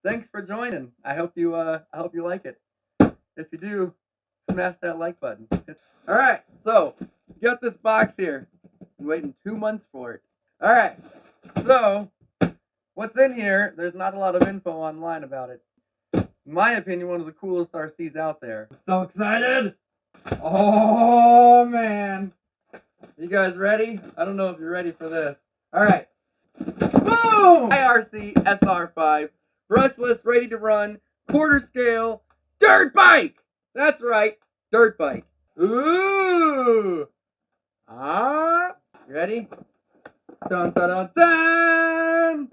thanks for joining. I hope you like it. If you do, smash that like button. All right, so you got this box here. Been waiting 2 months for it. All right, so what's in here? There's not a lot of info online about it. In my opinion, one of the coolest RCs out there. So excited! Oh man! You guys ready? I don't know if you're ready for this. All right. Boom! SkyRC SR5, brushless, ready to run, quarter scale, dirt bike! That's right, dirt bike. Ooh! Ah! Ready? Dun dun dun dun!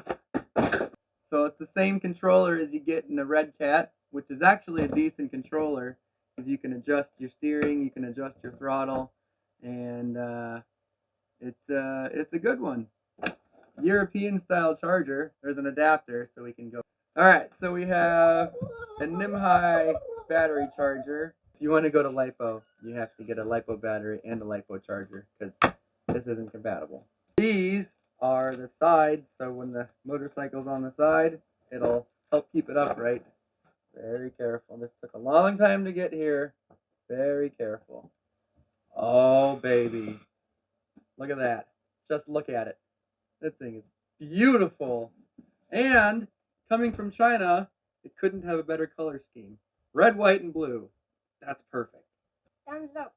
So it's the same controller as you get in the Red Cat, which is actually a decent controller, because you can adjust your steering, you can adjust your throttle, and it's a good one. European style charger. There's an adapter so we can go. Alright, so we have a Nimhi battery charger. If you want to go to Lipo, you have to get a Lipo battery and a Lipo charger because this isn't compatible. These are the sides, so when the motorcycle's on the side, it'll help keep it upright. Very careful. This took a long time to get here. Very careful. Oh, baby. Look at that. Just look at it. That thing is beautiful. And coming from China, it couldn't have a better color scheme. Red, white, and blue. That's perfect. Thumbs up.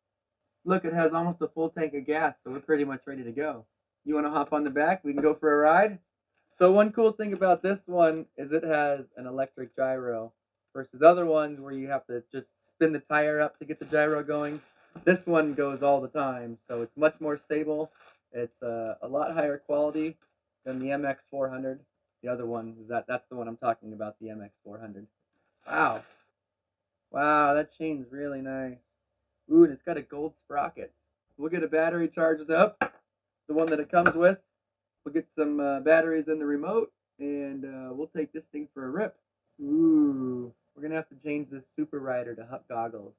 Look, it has almost a full tank of gas, so we're pretty much ready to go. You want to hop on the back? We can go for a ride? So one cool thing about this one is it has an electric gyro versus other ones where you have to just spin the tire up to get the gyro going. This one goes all the time, so it's much more stable. It's a lot higher quality than the MX400. The other one, that's the one I'm talking about, the MX400. Wow. Wow, that chain's really nice. Ooh, and it's got a gold sprocket. We'll get a battery charged up, the one that it comes with. We'll get some batteries in the remote, and we'll take this thing for a rip. Ooh, we're going to have to change this Super Rider to Hut goggles.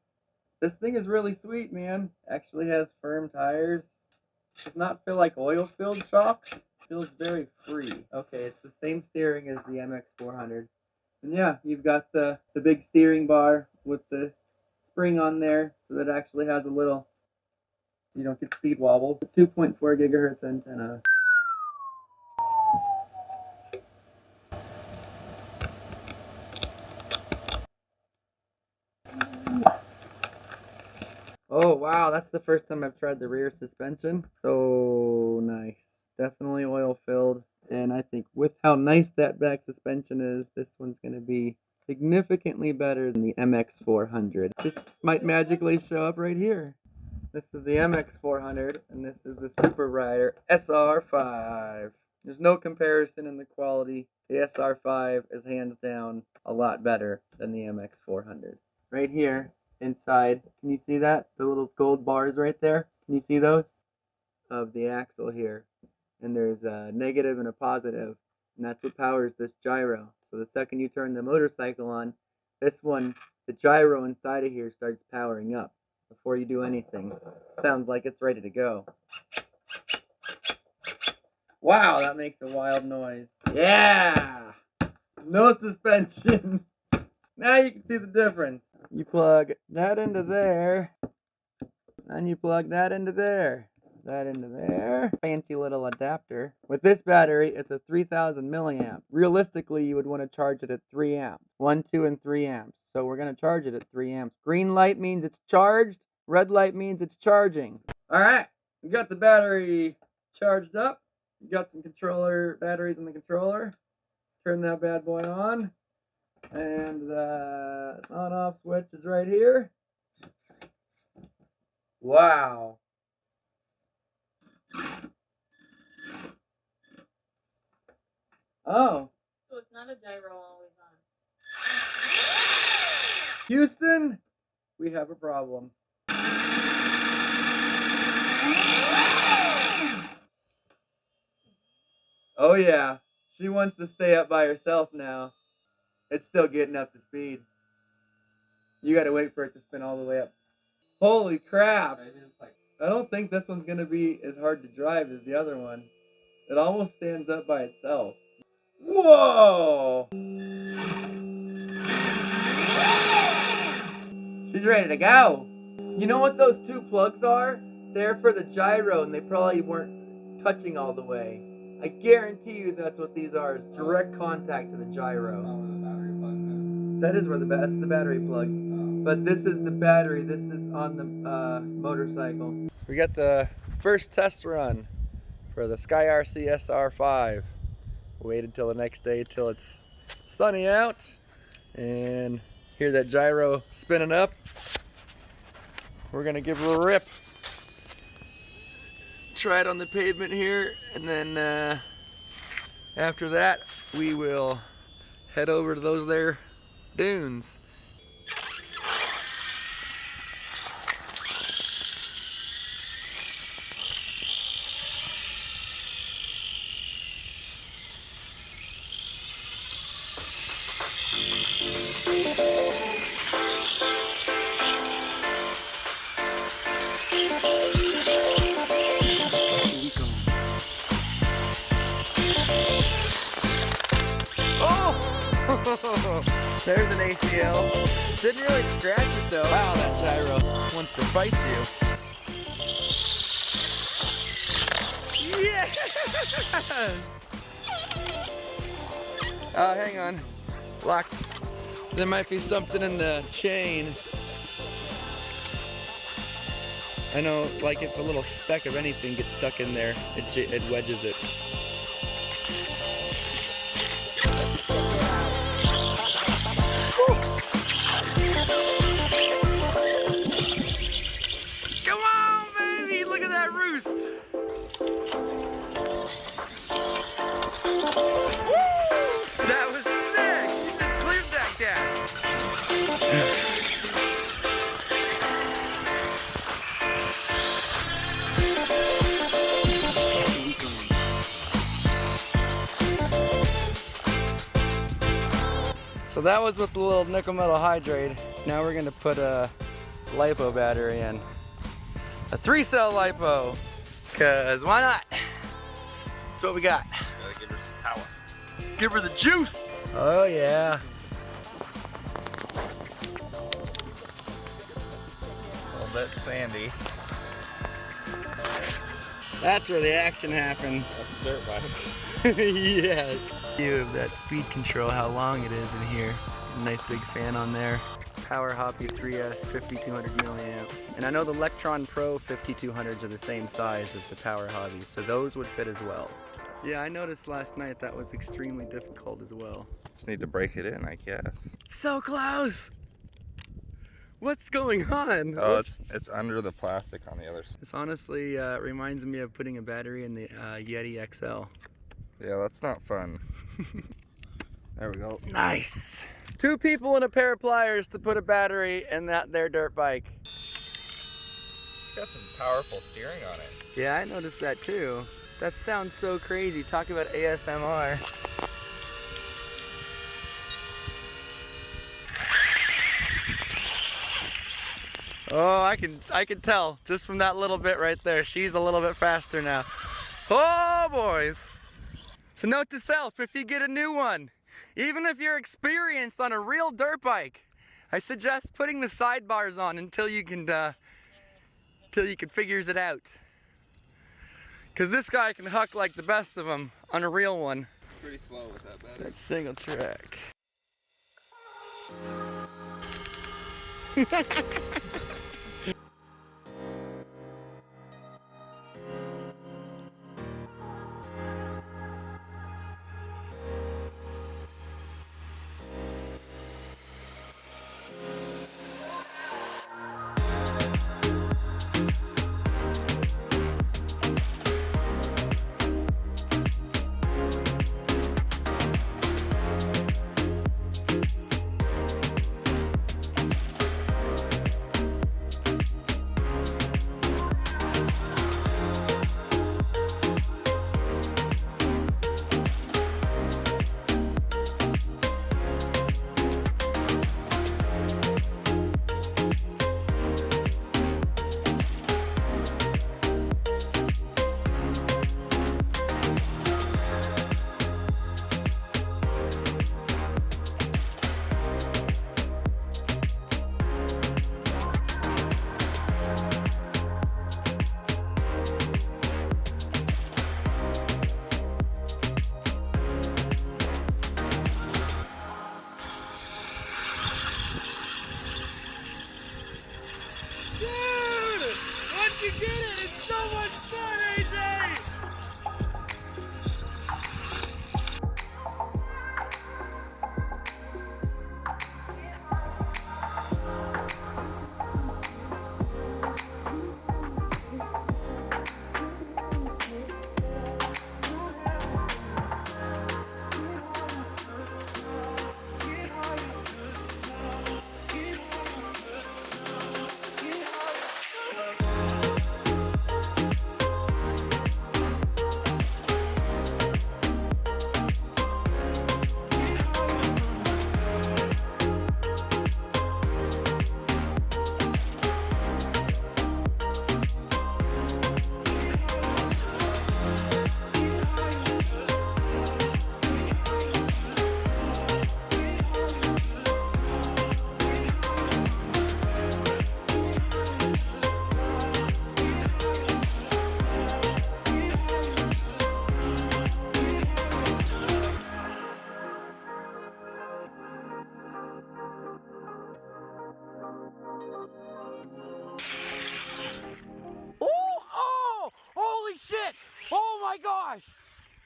This thing is really sweet, man. Actually has firm tires. Does not feel like oil-filled shocks. Feels very free. Okay, it's the same steering as the MX400. And yeah, you've got the big steering bar with the spring on there, so that it actually has a little, you don't get speed wobble. 2.4 gigahertz antenna. Oh wow, that's the first time I've tried the rear suspension. So nice. Definitely oil filled. And I think with how nice that back suspension is, this one's going to be significantly better than the MX400. This might magically show up right here. This is the MX400, and this is the Super Rider SR5. There's no comparison in the quality. The SR5 is hands down a lot better than the MX400. Right here, inside, can you see that? The little gold bars right there? Can you see those? Of the axle here. And there's a negative and a positive, and that's what powers this gyro. So the second you turn the motorcycle on, this one, the gyro inside of here starts powering up before you do anything. Sounds like it's ready to go. Wow, that makes a wild noise. Yeah! No suspension. Now you can see the difference. You plug that into there, and you plug that into there. That into there. Fancy little adapter. With this battery, it's a 3000 milliamp. Realistically, you would want to charge it at 3 amps. 1, 2, and 3 amps. So we're going to charge it at 3 amps. Green light means it's charged. Red light means it's charging. Alright, we got the battery charged up. We got some controller batteries in the controller. Turn that bad boy on. And the on-off switch is right here. Wow. Oh. So it's not a gyro always on. Houston, we have a problem. Oh yeah, she wants to stay up by herself now. It's still getting up to speed. You gotta wait for it to spin all the way up. Holy crap! I don't think this one's gonna be as hard to drive as the other one. It almost stands up by itself. Whoa! She's ready to go. You know what those two plugs are? They're for the gyro, and they probably weren't touching all the way. I guarantee you that's what these are, is direct contact to the gyro. That is where that's the battery plug. But this is the battery. This is on the motorcycle. We got the first test run for the SkyRC SR5. Waited till the next day till it's sunny out and hear that gyro spinning up. We're gonna give her a rip. Try it on the pavement here, and then after that we will head over to those there dunes. There's an ACL. Didn't really scratch it though. Wow, that gyro wants to fight you. Yes! Oh, hang on. Locked. There might be something in the chain. I know, like if a little speck of anything gets stuck in there, it wedges it. So that was with the little nickel metal hydrate. Now we're gonna put a Lipo battery in. A 3-cell Lipo, cause why not? That's what we got. Gotta give her some power. Give her the juice. Oh yeah. A little bit sandy. That's where the action happens. That's dirt bike. Yes. You have that speed control, how long it is in here. Nice big fan on there. Power Hobby 3S 5200 milliamp. And I know the Electron Pro 5200s are the same size as the Power Hobby, so those would fit as well. Yeah, I noticed last night that was extremely difficult as well. Just need to break it in, I guess. So close! What's going on? Oh, it's under the plastic on the other side. This honestly reminds me of putting a battery in the Yeti XL. Yeah, that's not fun. There we go. Nice! 2 people and a pair of pliers to put a battery in their dirt bike. It's got some powerful steering on it. Yeah, I noticed that too. That sounds so crazy. Talk about ASMR. Oh, I can tell just from that little bit right there. She's a little bit faster now. Oh, boys. So note to self, if you get a new one, even if you're experienced on a real dirt bike, I suggest putting the sidebars on until you can figures it out. Cause this guy can huck like the best of them on a real one. It's pretty slow with that battery. That's single track.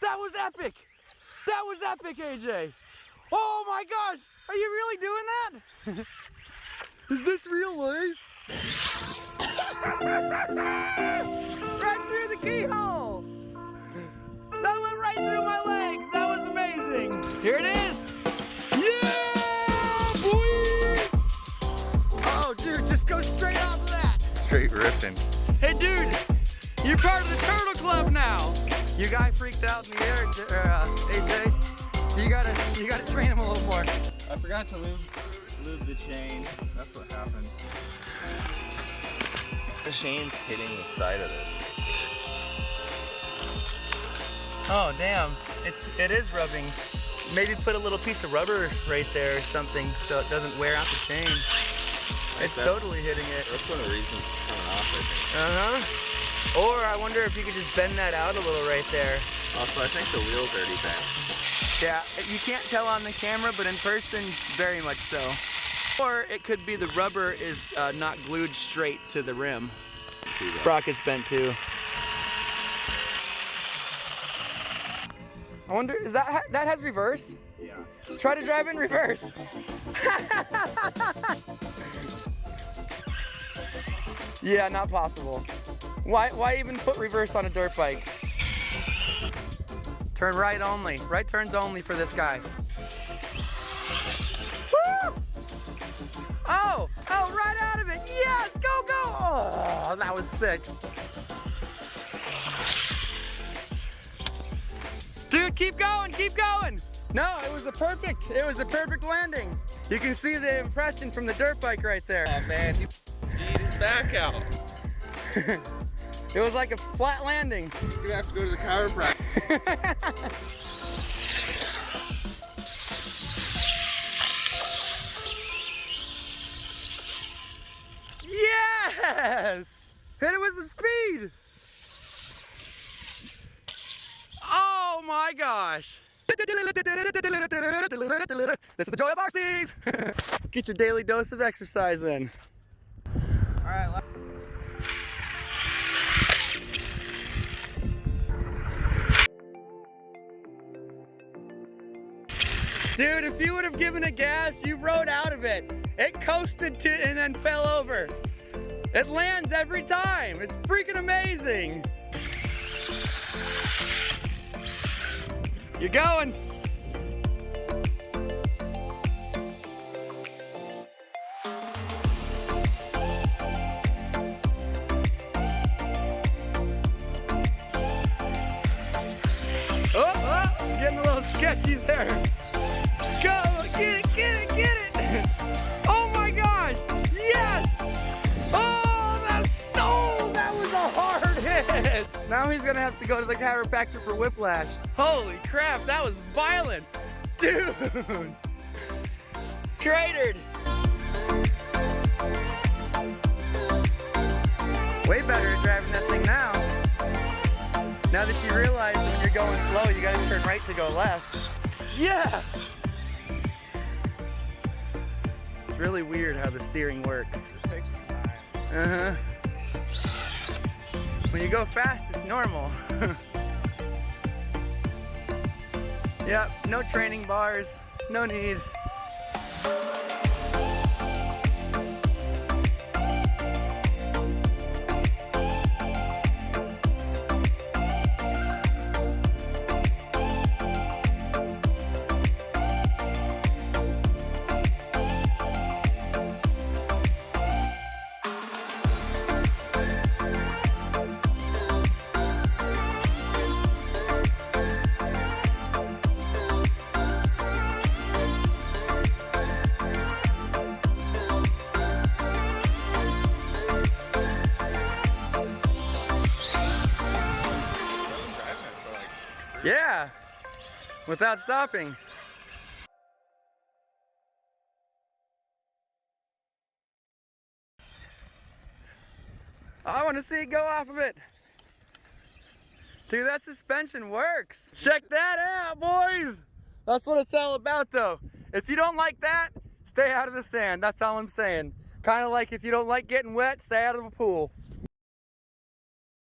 That was epic! That was epic, AJ! Oh my gosh! Are you really doing that? Is this real life? Right through the keyhole! That went right through my legs! That was amazing! Here it is! Yeah, boy! Oh, dude, just go straight off of that! Straight ripping. Hey, dude! You're part of the Turtle Club now! You guy freaked out in the air, AJ. You gotta train him a little more. I forgot to lube the chain. That's what happened. The chain's hitting the side of it. Oh damn! It is rubbing. Maybe put a little piece of rubber right there or something so it doesn't wear out the chain. It's totally hitting it. That's one of the reasons it's coming off, I think. Or I wonder if you could just bend that out a little right there. Also, I think the wheel's already bent. Yeah, you can't tell on the camera, but in person, very much so. Or it could be the rubber is not glued straight to the rim. Sprocket's bent too. I wonder, is that has reverse? Yeah. Try to drive in reverse. Yeah, not possible. Why even put reverse on a dirt bike? Turn right only. Right turns only for this guy. Woo! Oh, right out of it. Yes, go. Oh, that was sick. Dude, keep going. No, it was a perfect landing. You can see the impression from the dirt bike right there. Oh man, he beat his back out. It was like a flat landing. You're gonna have to go to the chiropractor. Yes! Hit it with some speed! Oh my gosh! This is the joy of RCs! Get your daily dose of exercise in. Alright, dude, if you would have given it gas, you rode out of it. It coasted to and then fell over. It lands every time. It's freaking amazing. You're going. Oh, getting a little sketchy there. Go, get it. Oh my gosh, yes! Oh, that was a hard hit. Now he's gonna have to go to the chiropractor for whiplash. Holy crap, that was violent. Dude, cratered. Way better at driving that thing now. Now that you realize when you're going slow, you gotta turn right to go left. Yes! It's really weird how the steering works. it takes some time. When you go fast, it's normal. Yep, no training bars, no need. Yeah, without stopping. I want to see it go off of it. Dude, that suspension works. Check that out, boys. That's what it's all about, though. If you don't like that, stay out of the sand. That's all I'm saying. Kind of like if you don't like getting wet, stay out of the pool.